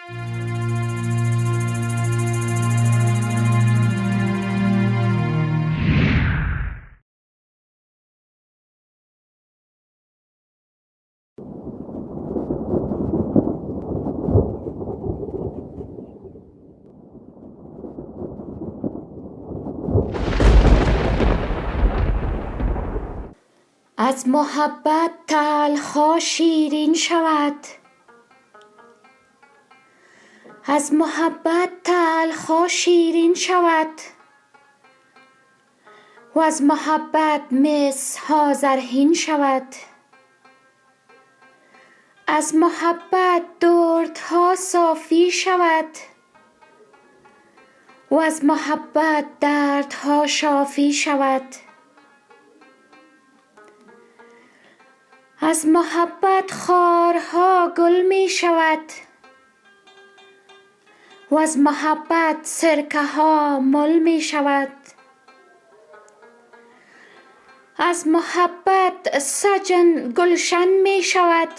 از محبت تلخ شیرین شود، از محبت تلخ شیرین شود، و از محبت مسها زرین شود. از محبت دردها صافی شود، و از محبت دردها شافی شود. از محبت خارها گل می شود، و از محبت سرکه ها مل می شود. از محبت سجن گلشن می شود،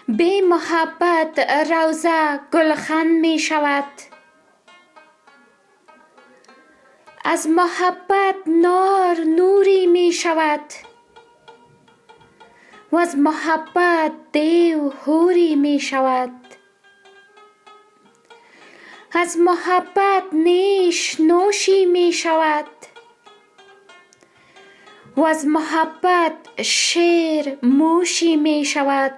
بی محبت روضه گلخن می شود. از محبت نار نوری می شود، و از محبت دیو حوری می شود. از محبت نیش نوشی می شود، و از محبت شیر موشی می شود.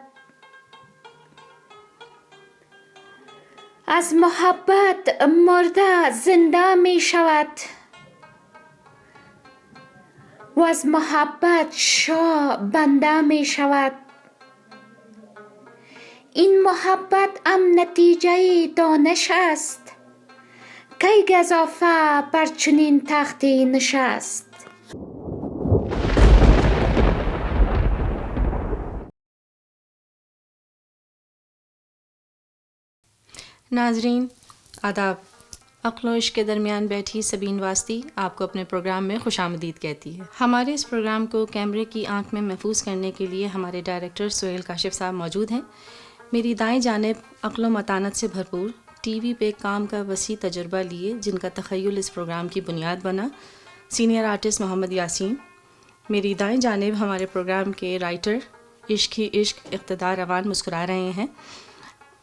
از محبت مرده زنده می شود، و از محبت شاه بنده می شود. این محبت نتیجه دانش است، کی گزافه بر چنین تختی نشست. ناظرین آداب، عقل و عشق کے درمیان بیٹھی سبین واسطی آپ کو اپنے پروگرام میں خوش آمدید کہتی ہے۔ ہمارے اس پروگرام کو کیمرے کی آنکھ میں محفوظ کرنے کے لیے ہمارے ڈائریکٹر سہیل کاشف صاحب موجود ہیں۔ میری دائیں جانب عقل و متانت سے بھرپور ٹی وی پہ کام کا وسیع تجربہ لیے جن کا تخیل اس پروگرام کی بنیاد بنا، سینئر آرٹسٹ محمد یاسین۔ میری دائیں جانب ہمارے پروگرام کے رائٹر عشق ہی عشق اقتدار روان مسکرا رہے ہیں۔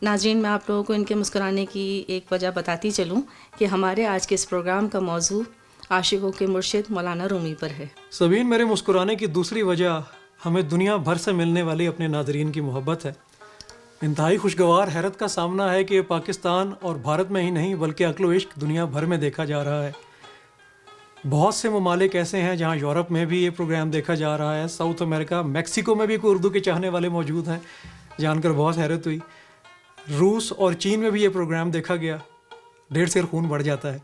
ناظرین، میں آپ لوگوں کو ان کے مسکرانے کی ایک وجہ بتاتی چلوں کہ ہمارے آج کے اس پروگرام کا موضوع عاشقوں کے مرشد مولانا رومی پر ہے۔ سبین، میرے مسکرانے کی دوسری وجہ ہمیں دنیا بھر سے ملنے والی اپنے ناظرین کی محبت ہے۔ انتہائی خوشگوار حیرت کا سامنا ہے کہ یہ پاکستان اور بھارت میں ہی نہیں بلکہ عقل و عشق دنیا بھر میں دیکھا جا رہا ہے۔ بہت سے ممالک ایسے ہیں جہاں یورپ میں بھی یہ پروگرام دیکھا جا رہا ہے، ساؤتھ امریکہ، میکسیکو میں بھی کوئی اردو کے چاہنے والے موجود ہیں، جان کر بہت حیرت ہوئی۔ روس اور چین میں بھی یہ پروگرام دیکھا گیا، ڈیڑھ سیر خون بڑھ جاتا ہے۔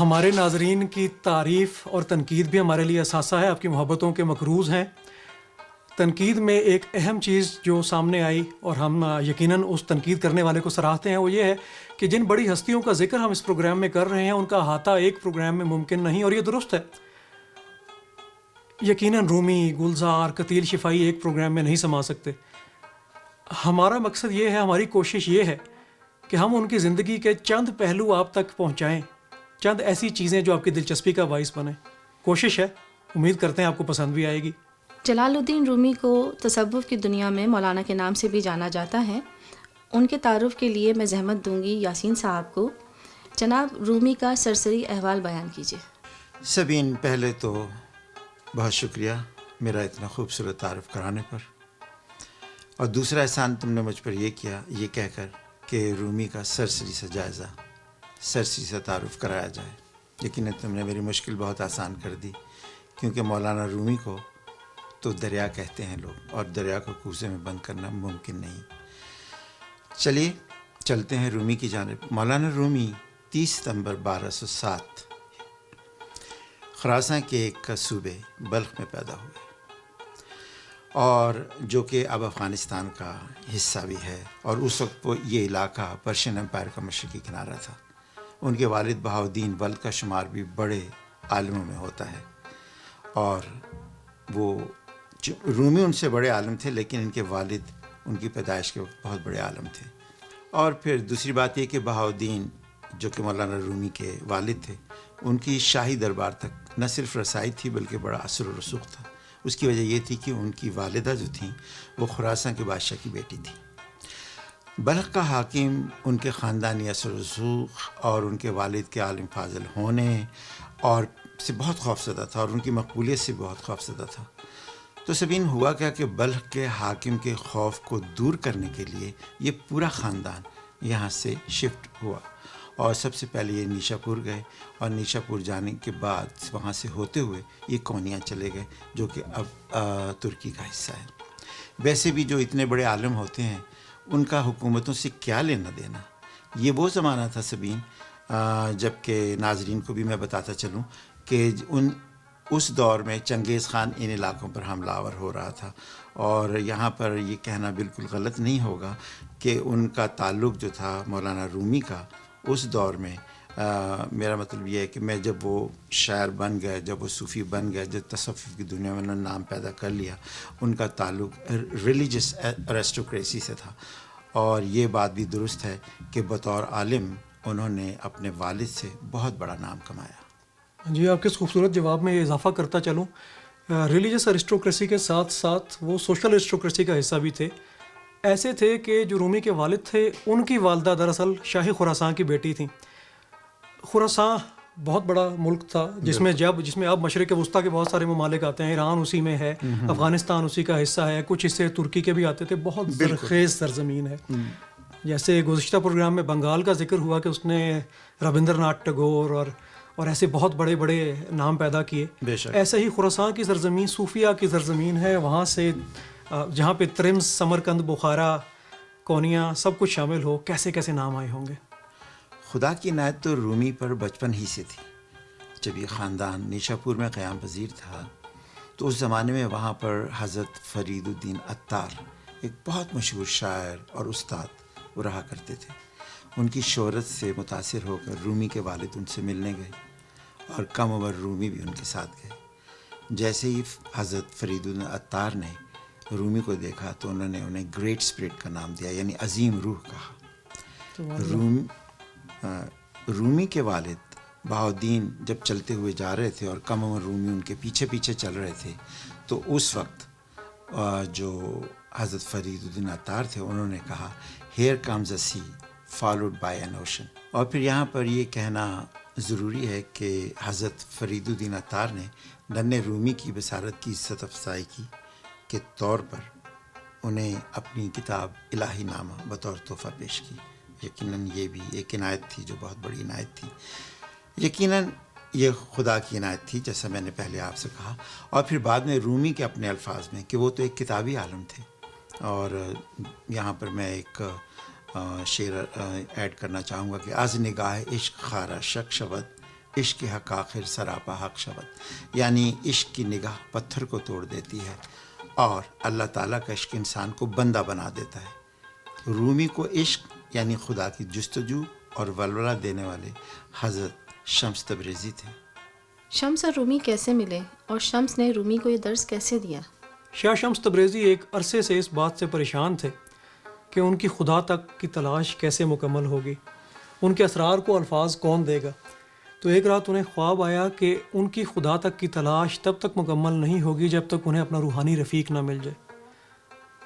ہمارے ناظرین کی تعریف اور تنقید بھی ہمارے لیے اثاثہ ہے، آپ کی محبتوں کے مکروز ہیں۔ تنقید میں ایک اہم چیز جو سامنے آئی اور ہم یقیناً اس تنقید کرنے والے کو سراہتے ہیں، وہ یہ ہے کہ جن بڑی ہستیوں کا ذکر ہم اس پروگرام میں کر رہے ہیں ان کا احاطہ ایک پروگرام میں ممکن نہیں، اور یہ درست ہے۔ یقیناً رومی، گلزار، قتیل شفائی ایک پروگرام میں نہیں سما سکتے۔ ہمارا مقصد یہ ہے، ہماری کوشش یہ ہے کہ ہم ان کی زندگی کے چند پہلو آپ تک پہنچائیں، چند ایسی چیزیں جو آپ کی دلچسپی کا باعث بنیں۔ کوشش ہے، امید کرتے ہیں آپ کو پسند بھی آئے گی۔ جلال الدین رومی کو تصوف کی دنیا میں مولانا کے نام سے بھی جانا جاتا ہے۔ ان کے تعارف کے لیے میں زحمت دوں گی یاسین صاحب کو۔ جناب، رومی کا سرسری احوال بیان کیجیے۔ سبین، پہلے تو بہت شکریہ میرا اتنا خوبصورت تعارف کرانے پر، اور دوسرا احسان تم نے مجھ پر یہ کیا، یہ کہہ کر کہ رومی کا سرسری سے جائزہ، سرسری سے تعارف کرایا جائے۔ یقیناً تم نے میری مشکل بہت آسان کر دی، کیونکہ مولانا رومی کو تو دریا کہتے ہیں لوگ، اور دریا کو کوزے میں بند کرنا ممکن نہیں۔ چلیے چلتے ہیں رومی کی جانب۔ مولانا رومی 30 ستمبر 1207 خراساں کے ایک صوبے بلخ میں پیدا ہوئے، اور جو کہ اب افغانستان کا حصہ بھی ہے، اور اس وقت وہ یہ علاقہ پرشین امپائر کا مشرقی کنارہ تھا۔ ان کے والد بہاؤالدین ولد کا شمار بھی بڑے عالموں میں ہوتا ہے، اور وہ رومی ان سے بڑے عالم تھے، لیکن ان کے والد ان کی پیدائش کے وقت بہت بڑے عالم تھے. اور پھر دوسری بات یہ کہ بہاؤالدین جو کہ مولانا رومی کے والد تھے، ان کی شاہی دربار تک نہ صرف رسائی تھی بلکہ بڑا اثر و رسوخ تھا. اس کی وجہ یہ تھی کہ ان کی والدہ جو تھیں وہ خراسان کے بادشاہ کی بیٹی تھی. بلخ کا حاکم ان کے خاندانی اثر و رسوخ اور ان کے والد کے عالم فاضل ہونے اور سے بہت خوفزدہ تھا اور ان کی مقبولیت سے بہت خوفزدہ تھا. تو سبین ہوا کیا کہ بلخ کے حاکم کے خوف کو دور کرنے کے لیے یہ پورا خاندان یہاں سے شفٹ ہوا اور سب سے پہلے یہ نیشا پور گئے اور نیشا پور جانے کے بعد وہاں سے ہوتے ہوئے یہ کونیا چلے گئے جو کہ اب ترکی کا حصہ ہے. ویسے بھی جو اتنے بڑے عالم ہوتے ہیں ان کا حکومتوں سے کیا لینا دینا. یہ وہ زمانہ تھا سبین جب کہ ناظرین کو بھی میں بتاتا چلوں کہ اس دور میں چنگیز خان ان علاقوں پر حملہ آور ہو رہا تھا. اور یہاں پر یہ کہنا بالکل غلط نہیں ہوگا کہ ان کا تعلق جو تھا مولانا رومی کا اس دور میں میرا مطلب یہ ہے کہ میں جب وہ شاعر بن گئے، جب وہ صوفی بن گئے، جب تصوف کی دنیا میں انہوں نے نام پیدا کر لیا، ان کا تعلق ریلیجس ایرسٹوکریسی سے تھا. اور یہ بات بھی درست ہے کہ بطور عالم انہوں نے اپنے والد سے بہت بڑا نام کمایا. جی، آپ کے اس خوبصورت جواب میں یہ اضافہ کرتا چلوں، ریلیجس ایرسٹوکریسی کے ساتھ ساتھ وہ سوشل ایرسٹوکریسی کا حصہ بھی تھے. ایسے تھے کہ جو رومی کے والد تھے ان کی والدہ دراصل شاہی خراسان کی بیٹی تھیں. خراسان بہت بڑا ملک تھا جس میں اب مشرق وسطیٰ کے بہت سارے ممالک آتے ہیں. ایران اسی میں ہے، افغانستان اسی کا حصہ ہے، کچھ حصے ترکی کے بھی آتے تھے. بہت زرخیز سرزمین ہے. جیسے گزشتہ پروگرام میں بنگال کا ذکر ہوا کہ اس نے رابندر ناتھ ٹیگور اور ایسے بہت بڑے بڑے نام پیدا کیے. ایسے ہی خراسان کی سرزمین صوفیہ کی سرزمین ہے. وہاں سے جہاں پہ ترمز، سمرقند، بخارا، کونیا سب کچھ شامل ہو، کیسے کیسے نام آئے ہوں گے. خدا کی عنایت تو رومی پر بچپن ہی سے تھی. جب یہ خاندان نیشا پور میں قیام پذیر تھا تو اس زمانے میں وہاں پر حضرت فرید الدین عطار ایک بہت مشہور شاعر اور استاد وہ رہا کرتے تھے. ان کی شہرت سے متاثر ہو کر رومی کے والد ان سے ملنے گئے اور کم عمر رومی بھی ان کے ساتھ گئے. جیسے ہی حضرت فرید الدین عطار نے رومی کو دیکھا تو انہوں نے انہیں گریٹ اسپرٹ کا نام دیا، یعنی عظیم روح کہا. رومی کے والد بہاؤالدین جب چلتے ہوئے جا رہے تھے اور کم عمر رومی ان کے پیچھے پیچھے چل رہے تھے تو اس وقت جو حضرت فرید الدین عطار تھے انہوں نے کہا here comes A C followed by N ocean. اور پھر یہاں پر یہ کہنا ضروری ہے کہ حضرت فرید الدین عطار نے ننھے رومی کی بصارت کی عزت افزائی کی کے طور پر انہیں اپنی کتاب الہی نامہ بطور تحفہ پیش کی. یقیناً یہ بھی ایک عنایت تھی جو بہت بڑی عنایت تھی. یقیناً یہ خدا کی عنایت تھی جیسا میں نے پہلے آپ سے کہا. اور پھر بعد میں رومی کے اپنے الفاظ میں کہ وہ تو ایک کتابی عالم تھے. اور یہاں پر میں ایک شعر ایڈ کرنا چاہوں گا کہ از نگاہ عشق خارا شک شود عشق حق آخر سراپا حق شود. یعنی عشق کی نگاہ پتھر کو توڑ دیتی ہے اور اللہ تعالیٰ کا عشق انسان کو بندہ بنا دیتا ہے. رومی کو عشق یعنی خدا کی جستجو اور ولولہ دینے والے حضرت شمس تبریزی تھے. شمس اور رومی کیسے ملے اور شمس نے رومی کو یہ درس کیسے دیا؟ شاہ شمس تبریزی ایک عرصے سے اس بات سے پریشان تھے کہ ان کی خدا تک کی تلاش کیسے مکمل ہوگی، ان کے اسرار کو الفاظ کون دے گا. تو ایک رات انہیں خواب آیا کہ ان کی خدا تک کی تلاش تب تک مکمل نہیں ہوگی جب تک انہیں اپنا روحانی رفیق نہ مل جائے.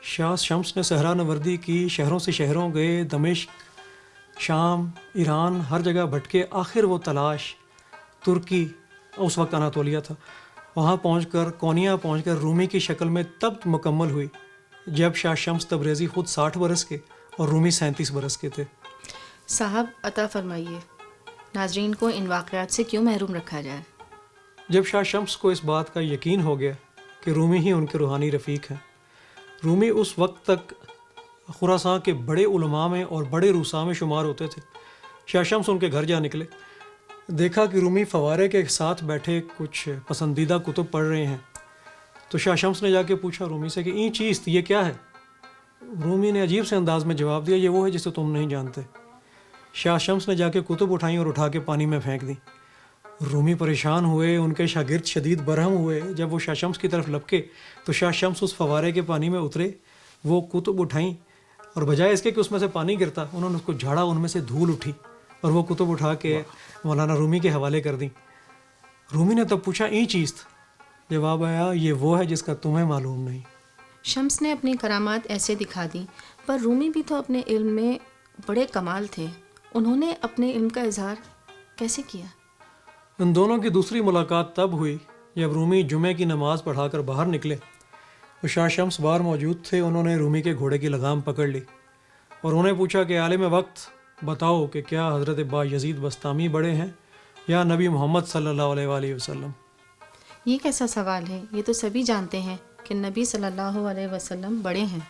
شاہ شمس نے صحرا نوردی کی، شہروں سے شہروں گئے، دمشق، شام، ایران، ہر جگہ بھٹکے. آخر وہ تلاش ترکی، اس وقت اناطولیہ تھا، وہاں پہنچ کر کونیا پہنچ کر رومی کی شکل میں تب مکمل ہوئی جب شاہ شمس تبریزی خود 60 برس کے اور رومی 37 برس کے تھے. صاحب عطا فرمائیے، ناظرین کو ان واقعات سے کیوں محروم رکھا جائے؟ جب شاہ شمس کو اس بات کا یقین ہو گیا کہ رومی ہی ان کے روحانی رفیق ہیں. رومی اس وقت تک خراسان کے بڑے علماء میں اور بڑے روسا میں شمار ہوتے تھے. شاہ شمس ان کے گھر جا نکلے، دیکھا کہ رومی فوارے کے ساتھ بیٹھے کچھ پسندیدہ کتب پڑھ رہے ہیں. تو شاہ شمس نے جا کے پوچھا رومی سے کہ این چیز یہ کیا ہے؟ رومی نے عجیب سے انداز میں جواب دیا، یہ وہ ہے جسے تم نہیں جانتے. شاہ شمس نے جا کے کتب اٹھائیں اور اٹھا کے پانی میں پھینک دیں. رومی پریشان ہوئے، ان کے شاگرد شدید برہم ہوئے. جب وہ شاہ شمس کی طرف لپکے تو شاہ شمس اس فوارے کے پانی میں اترے وہ کتب اٹھائیں اور بجائے اس کے کہ اس میں سے پانی گرتا انہوں نے اس کو جھاڑا, ان میں سے دھول اٹھی اور وہ کتب اٹھا کے مولانا رومی کے حوالے کر دیں. رومی نے تب پوچھا این چیز تھا, جواب آیا یہ وہ ہے جس کا تمہیں معلوم نہیں. شمس نے اپنی کرامات ایسے دکھا دیں, پر رومی بھی تو اپنے علم میں بڑے کمال تھے. انہوں نے اپنے علم کا اظہار کیسے کیا؟ ان دونوں کی دوسری ملاقات تب ہوئی جب رومی جمعے کی نماز پڑھا کر باہر نکلے. وہ شاہ شمس باہر موجود تھے. انہوں نے رومی کے گھوڑے کی لگام پکڑ لی اور انہیں پوچھا کہ عالم وقت بتاؤ کہ کیا حضرت با یزید بستامی بڑے ہیں یا نبی محمد صلی اللہ علیہ وآلہ وسلم؟ یہ کیسا سوال ہے؟ یہ تو سبھی جانتے ہیں کہ نبی صلی اللہ علیہ وسلم بڑے ہیں.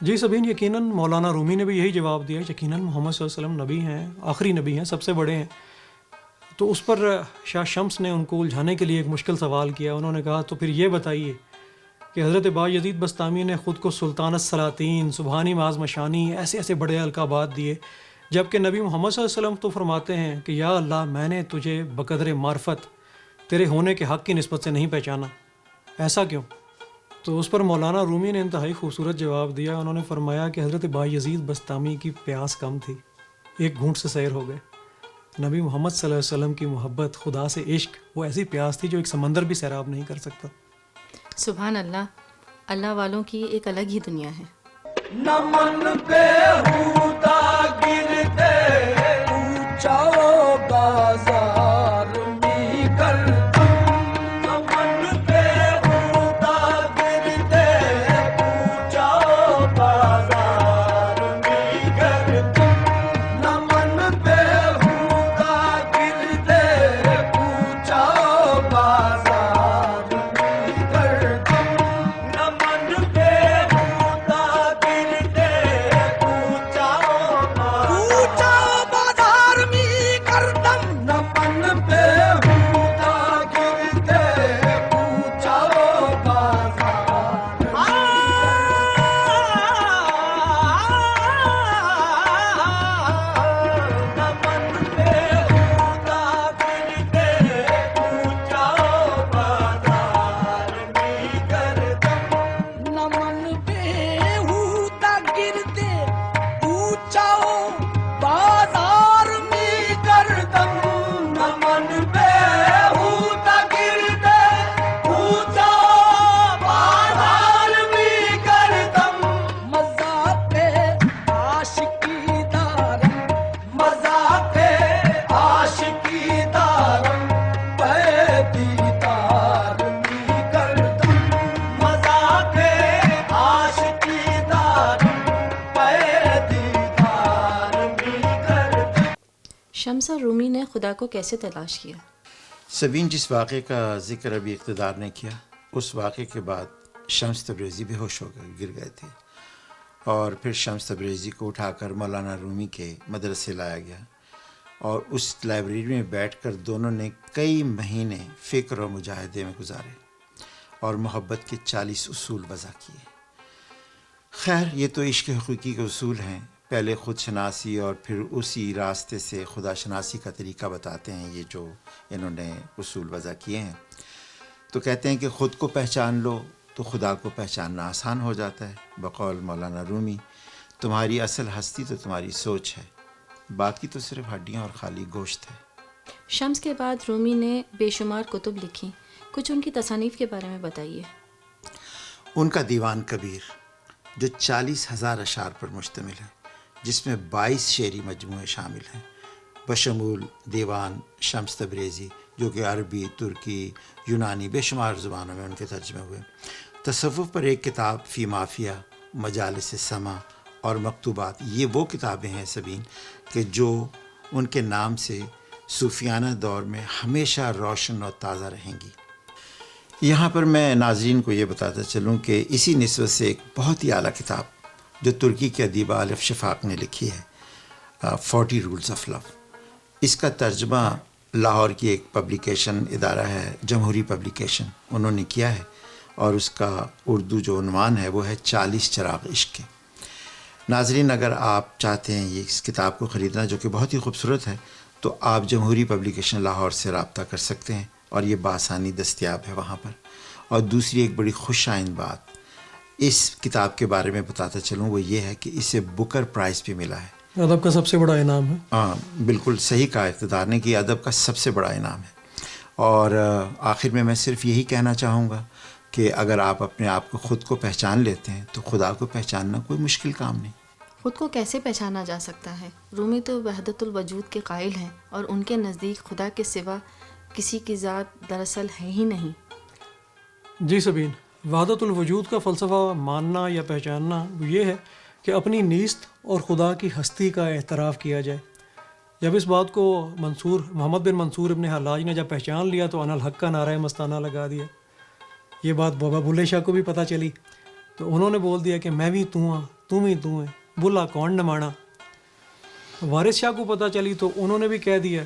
جی سبین, یقیناً مولانا رومی نے بھی یہی جواب دیا, یقیناً محمد صلی اللہ علیہ وسلم نبی ہیں, آخری نبی ہیں, سب سے بڑے ہیں. تو اس پر شاہ شمس نے ان کو الجھانے کے لیے ایک مشکل سوال کیا. انہوں نے کہا تو پھر یہ بتائیے کہ حضرت با یزید بستامی نے خود کو سلطان السلاطین, سبحانی معاذ مشانی, ایسے ایسے بڑے القابات دیے, جبکہ نبی محمد صلی اللہ علیہ وسلم تو فرماتے ہیں کہ یا اللہ میں نے تجھے بقدر معرفت تیرے ہونے کے حق کی نسبت سے نہیں پہچانا, ایسا کیوں؟ تو اس پر مولانا رومی نے انتہائی خوبصورت جواب دیا. انہوں نے فرمایا کہ حضرت با یزید بستامی کی پیاس کم تھی, ایک گھونٹ سے سیر ہو گئے. نبی محمد صلی اللہ علیہ وسلم کی محبت, خدا سے عشق, وہ ایسی پیاس تھی جو ایک سمندر بھی سیراب نہیں کر سکتا. سبحان اللہ, اللہ والوں کی ایک الگ ہی دنیا ہے. نمن پہ ہوتا گرتے اونچا بازار میں کرتا, نمن پہ ہوتا گرتے اونچا بازار میں کرتا, نمن پہ ہوتا گرتے اونچا بازار میں کرتا, نمن پہ شمس اور رومی نے خدا کو کیسے تلاش کیا؟ سبین, جس واقعے کا ذکر ابھی اقتدار نے کیا, اس واقعے کے بعد شمس تبریزی بے ہوش ہو گئے, گر گئے تھے, اور پھر شمس تبریزی کو اٹھا کر مولانا رومی کے مدرسے لایا گیا اور اس لائبریری میں بیٹھ کر دونوں نے کئی مہینے فکر و مجاہدے میں گزارے اور محبت کے 40 اصول وضع کیے. خیر, یہ تو عشق حقیقی کے اصول ہیں. پہلے خود شناسی اور پھر اسی راستے سے خدا شناسی کا طریقہ بتاتے ہیں یہ جو انہوں نے اصول وضع کیے ہیں. تو کہتے ہیں کہ خود کو پہچان لو تو خدا کو پہچاننا آسان ہو جاتا ہے. بقول مولانا رومی, تمہاری اصل ہستی تو تمہاری سوچ ہے, باقی تو صرف ہڈیاں اور خالی گوشت ہے. شمس کے بعد رومی نے بے شمار کتب لکھی, کچھ ان کی تصانیف کے بارے میں بتائیے. ان کا دیوان کبیر جو 40,000 اشعار پر مشتمل ہے, جس میں 22 شعری مجموعے شامل ہیں, بشمول دیوان شمس تبریزی جو کہ عربی, ترکی, یونانی بے شمار زبانوں میں ان کے ترجمے ہوئے. تصوف پر ایک کتاب فی مافیا, مجالس سما اور مکتوبات, یہ وہ کتابیں ہیں سبین کہ جو ان کے نام سے صوفیانہ دور میں ہمیشہ روشن اور تازہ رہیں گی. یہاں پر میں ناظرین کو یہ بتاتا چلوں کہ اسی نسبت سے ایک بہت ہی اعلیٰ کتاب جو ترکی کے ادیبہ الف شفاق نے لکھی ہے, 40 رولز آف لو, اس کا ترجمہ لاہور کی ایک پبلیکیشن ادارہ ہے, جمہوری پبلیکیشن, انہوں نے کیا ہے, اور اس کا اردو جو عنوان ہے وہ ہے 40 چراغ عشق کے. ناظرین, اگر آپ چاہتے ہیں یہ اس کتاب کو خریدنا جو کہ بہت ہی خوبصورت ہے, تو آپ جمہوری پبلیکیشن لاہور سے رابطہ کر سکتے ہیں اور یہ بآسانی دستیاب ہے وہاں پر. اور دوسری ایک بڑی خوش آئند بات, اس کتاب کے بارے میں بتاتا چلوں وہ یہ ہے کہ اسے بکر پرائز بھی ملا ہے. ادب کا سب سے بڑا انعام ہے. ہاں بالکل صحیح کہا اقتدار نے کہ ادب کا سب سے بڑا انعام ہے. اور آخر میں صرف یہی کہنا چاہوں گا کہ اگر آپ اپنے آپ کو خود کو پہچان لیتے ہیں تو خدا کو پہچاننا کوئی مشکل کام نہیں. خود کو کیسے پہچانا جا سکتا ہے؟ رومی تو وحدت الوجود کے قائل ہیں اور ان کے نزدیک خدا کے سوا کسی کی ذات دراصل ہے ہی نہیں. جی سبین، وحدت الوجود کا فلسفہ ماننا یا پہچاننا وہ یہ ہے کہ اپنی نیست اور خدا کی ہستی کا اعتراف کیا جائے. جب اس بات کو محمد بن منصور ابن حلاج نے جب پہچان لیا تو انا الحق کا نعرہ مستانہ لگا دیا. یہ بات بابا بلے شاہ کو بھی پتہ چلی تو انہوں نے بول دیا کہ میں بھی تو ہاں، تم ہی تو ہے، بلا کون نمانا. وارث شاہ کو پتہ چلی تو انہوں نے بھی کہہ دیا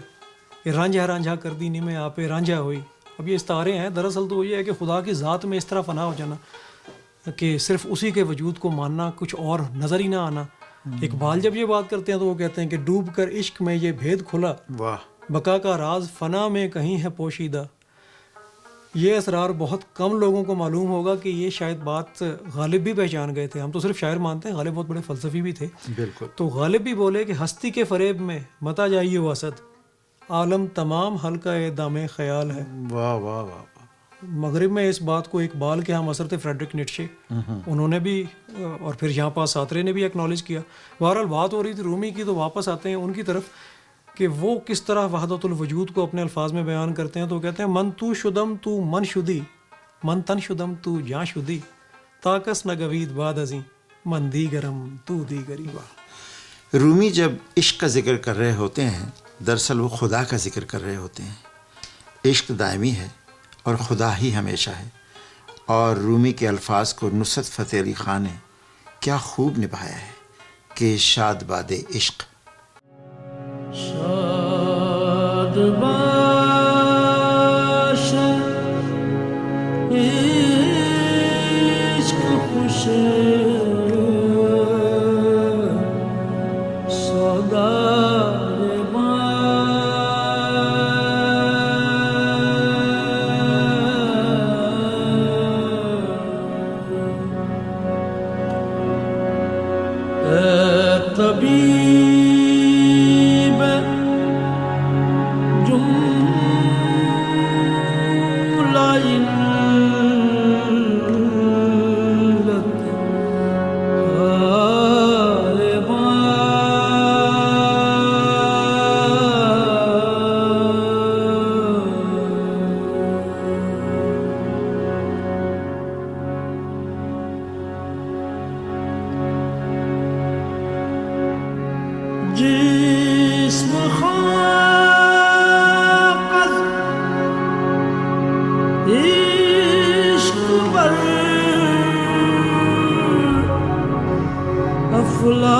کہ رانجھا کر دی نی میں آپ رانجھا ہوئی. اب یہ استعارے ہیں، دراصل تو یہ ہے کہ خدا کی ذات میں اس طرح فنا ہو جانا کہ صرف اسی کے وجود کو ماننا، کچھ اور نظر ہی نہ آنا. اقبال جب یہ بات کرتے ہیں تو وہ کہتے ہیں کہ ڈوب کر عشق میں یہ بھید کھلا، واہ، بقا کا راز فنا میں کہیں ہے پوشیدہ. یہ اسرار بہت کم لوگوں کو معلوم ہوگا کہ یہ شاید بات غالب بھی پہچان گئے تھے. ہم تو صرف شاعر مانتے ہیں، غالب بہت بڑے فلسفی بھی تھے. بالکل. تو غالب بھی بولے کہ ہستی کے فریب میں متا جائیے وسط، عالم تمام حلقہ دام خیال ہے. واہ واہ واہ. مغرب میں اس بات کو اقبال کے ہم اثر تھے فریڈرک نیٹشے، انہوں نے بھی، اور پھر یہاں پاس ساترے نے بھی ایکنالج کیا. بہرحال بات ہو رہی تھی رومی کی، تو واپس آتے ہیں ان کی طرف کہ وہ کس طرح وحدت الوجود کو اپنے الفاظ میں بیان کرتے ہیں. تو کہتے ہیں من تو شدم تو من شدی، من تن شدم تو جاں شدی، تاکس نگوید باد ازیں من دیگرم تو دیگری. رومی جب عشق کا ذکر کر رہے ہوتے ہیں دراصل وہ خدا کا ذکر کر رہے ہوتے ہیں. عشق دائمی ہے اور خدا ہی ہمیشہ ہے. اور رومی کے الفاظ کو نصرت فتح علی خان نے کیا خوب نبھایا ہے کہ شاد باد عشق. شاد باش عشق خوش طبیب جملہ علت جسم خاک از عشق بر افلاک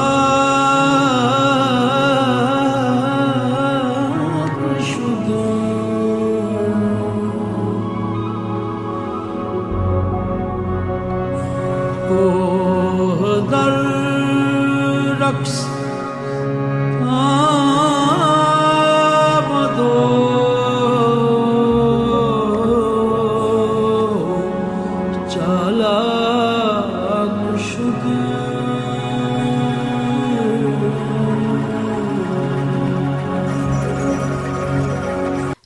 شد. کوه در رقص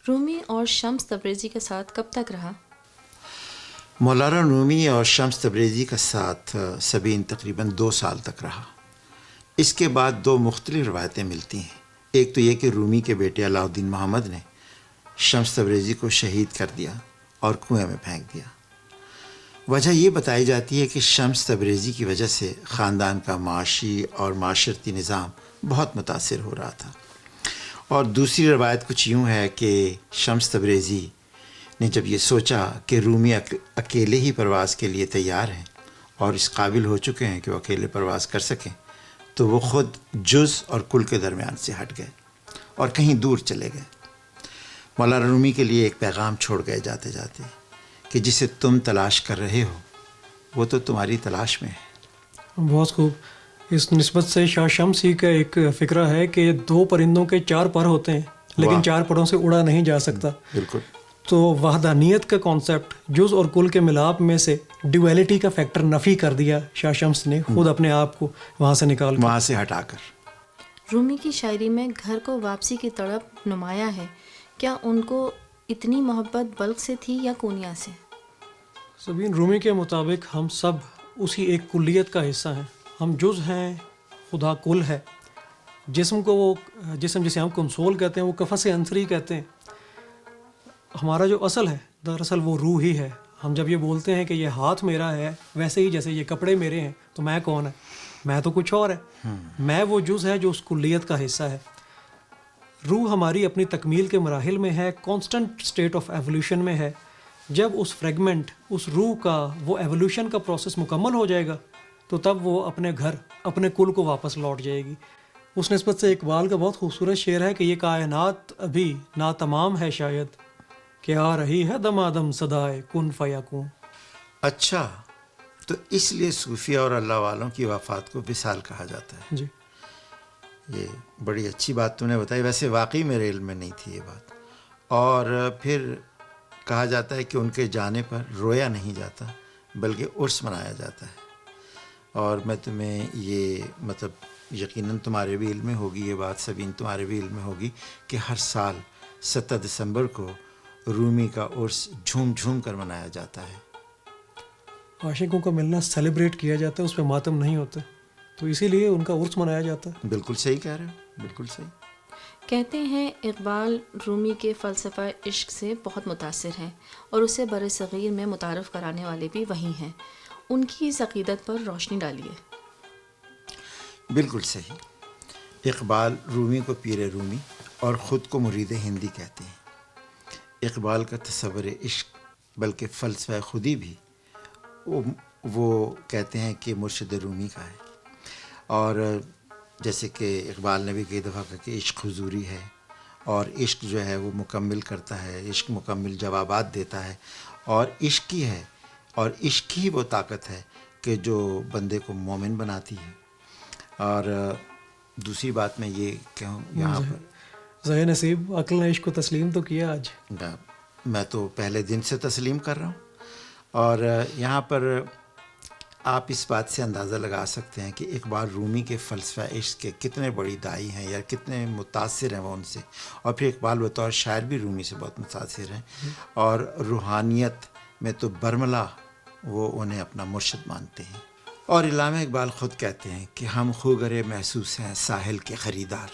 رومی اور شمس تبریزی کے ساتھ کب تک رہا؟ مولانا رومی اور شمس تبریزی کا ساتھ سبین تقریباً 2 سال تک رہا. اس کے بعد 2 مختلف روایتیں ملتی ہیں. ایک تو یہ کہ رومی کے بیٹے علاء الدین محمد نے شمس تبریزی کو شہید کر دیا اور کنویں میں پھینک دیا. وجہ یہ بتائی جاتی ہے کہ شمس تبریزی کی وجہ سے خاندان کا معاشی اور معاشرتی نظام بہت متاثر ہو رہا تھا. اور دوسری روایت کچھ یوں ہے کہ شمس تبریزی نے جب یہ سوچا کہ رومی اکیلے ہی پرواز کے لیے تیار ہیں اور اس قابل ہو چکے ہیں کہ وہ اکیلے پرواز کر سکیں تو وہ خود جز اور کل کے درمیان سے ہٹ گئے اور کہیں دور چلے گئے. مولانا رومی کے لیے ایک پیغام چھوڑ گئے جاتے جاتے کہ جسے تم تلاش کر رہے ہو وہ تو تمہاری تلاش میں ہے. بہت خوب. اس نسبت سے شاہ شمسی کا ایک فکرہ ہے کہ 2 پرندوں کے 4 پر ہوتے ہیں لیکن 4 پروں سے اڑا نہیں جا سکتا. بالکل. تو وحدانیت کا کانسیپٹ جز اور کل کے ملاپ میں سے ڈویلٹی کا فیکٹر نفی کر دیا شاہ شمس نے خود اپنے آپ کو وہاں سے نکال کر. وہاں سے ہٹا کر. رومی کی شاعری میں گھر کو واپسی کی تڑپ نمایاں ہے. کیا ان کو اتنی محبت بلخ سے تھی یا کونیا سے؟ سبین، رومی کے مطابق ہم سب اسی ایک کلیت کا حصہ ہیں. ہم جز ہیں، خدا کل ہے. جسم جسے ہم کنسول کہتے ہیں، وہ قفس عنصری کہتے ہیں. ہمارا جو اصل ہے دراصل وہ روح ہی ہے. ہم جب یہ بولتے ہیں کہ یہ ہاتھ میرا ہے، ویسے ہی جیسے یہ کپڑے میرے ہیں، تو میں کون ہے؟ میں تو کچھ اور ہے. میں وہ جز ہے جو اس کلیت کا حصہ ہے. روح ہماری اپنی تکمیل کے مراحل میں ہے، کانسٹنٹ اسٹیٹ آف ایولیوشن میں ہے. جب اس فریگمنٹ، اس روح کا وہ ایولیوشن کا پروسیس مکمل ہو جائے گا تو تب وہ اپنے گھر، اپنے کل کو واپس لوٹ جائے گی. اس نسبت سے اقبال کا بہت خوبصورت شعر ہے کہ یہ کائنات ابھی ناتمام ہے شاید، کہ آ رہی ہے دمادم صدائے کن فیکون. اچھا، تو اس لیے صوفیہ اور اللہ والوں کی وفات کو وصال کہا جاتا ہے. جی، یہ بڑی اچھی بات تم نے بتائی. ویسے واقعی میرے علم میں نہیں تھی یہ بات. اور پھر کہا جاتا ہے کہ ان کے جانے پر رویا نہیں جاتا بلکہ عرس منایا جاتا ہے. اور میں تمہیں یہ مطلب یقیناً تمہارے بھی علم میں ہوگی یہ بات، سبین تمہارے بھی علم میں ہوگی کہ ہر سال 7 دسمبر کو رومی کا عرس جھوم جھوم کر منایا جاتا ہے. عاشقوں کا ملنا سیلیبریٹ کیا جاتا ہے، اس پہ ماتم نہیں ہوتا، تو اسی لیے ان کا عرس منایا جاتا ہے. بالکل صحیح کہہ رہے ہو، بالکل صحیح. کہتے ہیں اقبال رومی کے فلسفہ عشق سے بہت متاثر ہیں اور اسے بر صغیر میں متعارف کرانے والے بھی وہی ہیں. ان کی اس عقیدت پر روشنی ڈالیے. بالکل صحیح. اقبال رومی کو پیر رومی اور خود کو مرید ہندی کہتے ہیں. اقبال کا تصور عشق بلکہ فلسفہ خودی بھی وہ کہتے ہیں کہ مرشد رومی کا ہے. اور جیسے کہ اقبال نے بھی کئی دفعہ کہا کہ عشق حضوری ہے، اور عشق جو ہے وہ مکمل کرتا ہے، عشق مکمل جوابات دیتا ہے، اور عشق ہی ہے، اور عشق ہی وہ طاقت ہے کہ جو بندے کو مومن بناتی ہے. اور دوسری بات میں یہ کہوں یہاں پر، ذہن نصیب، عقل نے عشق کو تسلیم تو کیا آج. میں تو پہلے دن سے تسلیم کر رہا ہوں. اور یہاں پر آپ اس بات سے اندازہ لگا سکتے ہیں کہ اقبال رومی کے فلسفہ عشق کے کتنے بڑی داعی ہیں یا کتنے متاثر ہیں وہ ان سے. اور پھر اقبال بطور شاعر بھی رومی سے بہت متاثر ہیں، اور روحانیت میں تو برملا وہ انہیں اپنا مرشد مانتے ہیں. اور علامہ اقبال خود کہتے ہیں کہ ہم خوگرے محسوس ہیں ساحل کے خریدار،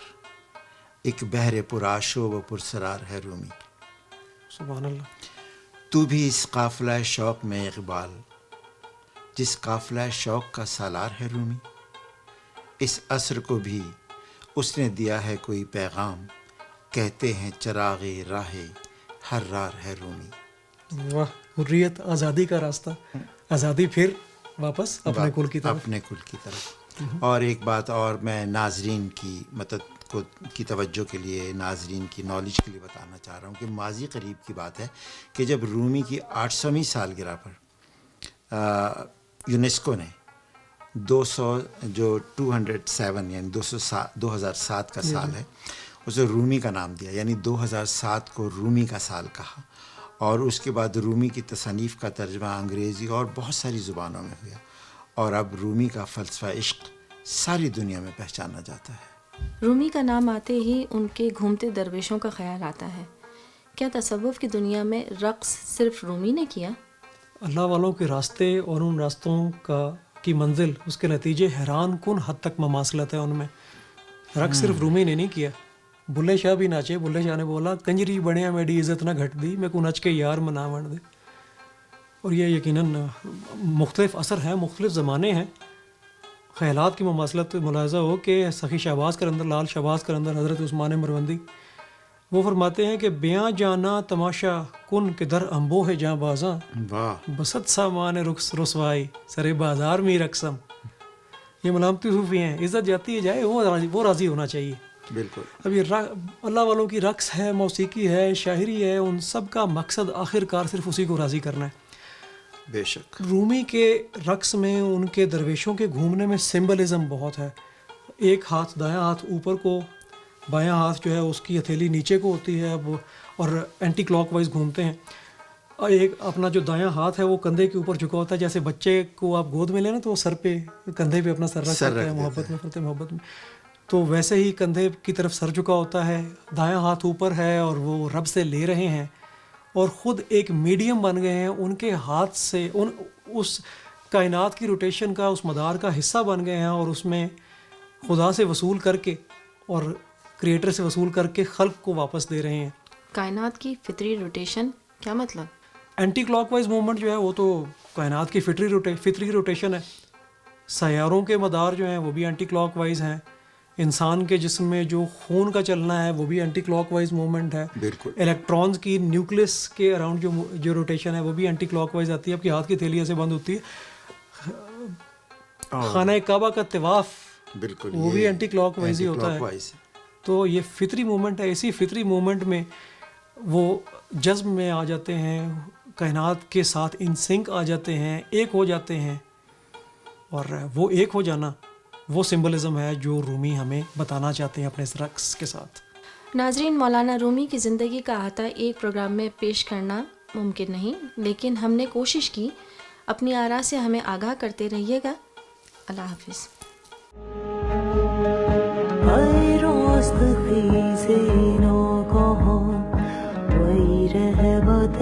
ایک بحر پرآشوب و پرسرار ہے رومی. سبحان اللہ. تو بھی اس قافلہ شوق میں اقبال، جس قافلہ شوق کا سالار ہے رومی. اس عصر کو بھی اس نے دیا ہے کوئی پیغام، کہتے ہیں چراغ راہ حرار ہے رومی. واہ، حریت، آزادی کا راستہ، آزادی پھر واپس اپنے کل کی طرف. اپنے کل کی طرف. اور ایک بات اور میں ناظرین کی کی توجہ کے لیے، ناظرین کی نالج کے لیے بتانا چاہ رہا ہوں کہ ماضی قریب کی بات ہے کہ جب رومی کی 800ویں سالگرہ پر یونیسکو نے 207 یعنی 2007 کا سال ہے، اسے رومی کا نام دیا، یعنی 2007 کو رومی کا سال کہا. اور اس کے بعد رومی کی تصانیف کا ترجمہ انگریزی اور بہت ساری زبانوں میں ہوا، اور اب رومی کا فلسفہ عشق ساری دنیا میں پہچانا جاتا ہے. رومی کا نام آتے ہی ان کے گھومتے درویشوں کا خیال آتا ہے. کیا تصوف کی دنیا میں رقص صرف رومی نے کیا؟ اللہ والوں کے راستے اور ان راستوں کی منزل، اس کے نتیجے حیران کن حد تک مماثلت ہے ان میں. رقص صرف رومی نے نہیں کیا. بلے شاہ بھی ناچے. بلے شاہ نے بولا کنجری بڑھیا میری عزت نہ گھٹ دی، میں کو نچ کے یار منا ون دے. اور یہ یقیناً مختلف اثر ہیں، مختلف زمانے ہیں. خیالات کی مماثلت ملاحظہ ہو کہ سخی شہباز قلندر، لال شہباز قلندر، حضرت عثمان مروندی، وہ فرماتے ہیں کہ بیاں جانا تماشا کن کے در انبو ہے جاں بازاں، واہ، بسط سامان رسوائی سرے بازار میں رقصم. یہ ملامتی صوفی ہیں. عزت جاتی ہے جائے، وہ راضی ہونا چاہیے. بالکل. اب یہ اللہ والوں کی رقص ہے، موسیقی ہے، شاعری ہے، ان سب کا مقصد آخر کار صرف اسی کو راضی کرنا ہے. بے شک. رومی کے رقص میں، ان کے درویشوں کے گھومنے میں سمبلزم بہت ہے. ایک ہاتھ، دایاں ہاتھ اوپر کو، بایاں ہاتھ جو ہے اس کی ہتھیلی نیچے کو ہوتی ہے. اب اور اینٹی کلاک وائز گھومتے ہیں. ایک اپنا جو دایاں ہاتھ ہے وہ کندھے کے اوپر جھکا ہوتا ہے, جیسے بچے کو آپ گود میں لیں نا تو وہ سر پہ کندھے پہ اپنا سر رکھتا ہے محبت میں, فرتے محبت میں. تو ویسے ہی کندھے کی طرف سر جھکا ہوتا ہے, دایاں ہاتھ اوپر ہے اور وہ رب سے لے رہے ہیں, اور خود ایک میڈیم بن گئے ہیں. ان کے ہاتھ سے اس کائنات کی روٹیشن کا, اس مدار کا حصہ بن گئے ہیں, اور اس میں خدا سے وصول کر کے اور کریٹر سے وصول کر کے خلق کو واپس دے رہے ہیں. کائنات کی فطری روٹیشن کیا مطلب؟ اینٹی کلاک وائز موومنٹ جو ہے وہ تو کائنات کی فطری روٹیشن ہے. سیاروں کے مدار جو ہیں وہ بھی اینٹی کلاک وائز ہیں. انسان کے جسم میں جو خون کا چلنا ہے وہ بھی اینٹی کلاک وائز موومنٹ ہے. بالکل. الیکٹرانز کی نیوکلس کے اراؤنڈ جو روٹیشن ہے وہ بھی اینٹی کلاک وائز آتی ہے. آپ کے ہاتھ کی تھیلی ایسے بند ہوتی ہے. خانہ کعبہ کا طواف بالکل وہ بھی اینٹی کلاک وائز ہی ہوتا ہے. تو یہ فطری موومنٹ ہے. اسی فطری موومنٹ میں وہ جذب میں آ جاتے ہیں, کائنات کے ساتھ ان سنک آ جاتے ہیں, ایک ہو جاتے ہیں. اور وہ ایک ہو جانا وہ سمبلزم ہے جو رومی ہمیں بتانا چاہتے ہیں اپنے اس رقص کے ساتھ. ناظرین, مولانا رومی کی زندگی کا احاطہ ایک پروگرام میں پیش کرنا ممکن نہیں, لیکن ہم نے کوشش کی. اپنی آراء سے ہمیں آگاہ کرتے رہیے گا. اللہ حافظ. خیز نو کو وہی رہبت